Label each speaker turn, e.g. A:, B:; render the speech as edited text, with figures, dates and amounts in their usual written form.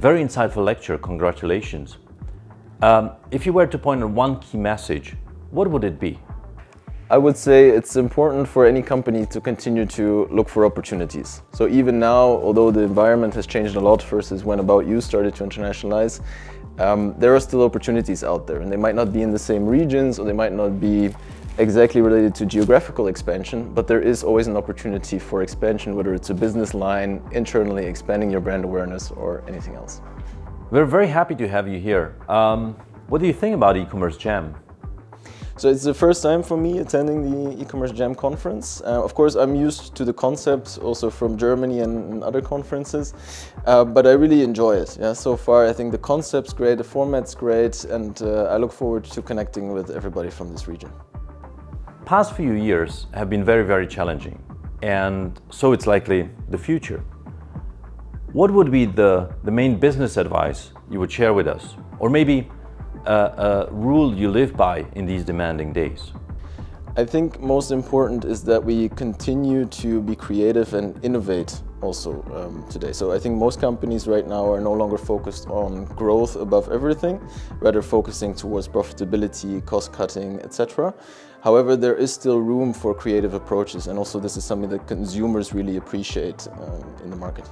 A: Very insightful lecture, congratulations. If you were to point on one key message, what would it be?
B: I would say it's important for any company to continue to look for opportunities. So even now, although the environment has changed a lot versus when About You started to internationalize, there are still opportunities out there, and they might not be in the same regions, or they might not be exactly related to geographical expansion, but there is always an opportunity for expansion, whether it's a business line, internally expanding your brand awareness, or anything else.
A: We're very happy to have you here. What do you think about e-commerce Jam?
B: So it's the first time for me attending the e-commerce Jam conference. Of course, I'm used to the concept also from Germany and other conferences, but I really enjoy it. Yeah, so far I think the concept's great, the format's great, and I look forward to connecting with everybody from this region.
A: Past few years have been very, very challenging, and so it's likely the future. What would be the main business advice you would share with us? Or maybe a rule you live by in these demanding days?
B: I think most important is that we continue to be creative and innovate also today. So I think most companies right now are no longer focused on growth above everything, rather focusing towards profitability, cost cutting, etc. However, there is still room for creative approaches, and also this is something that consumers really appreciate in the market.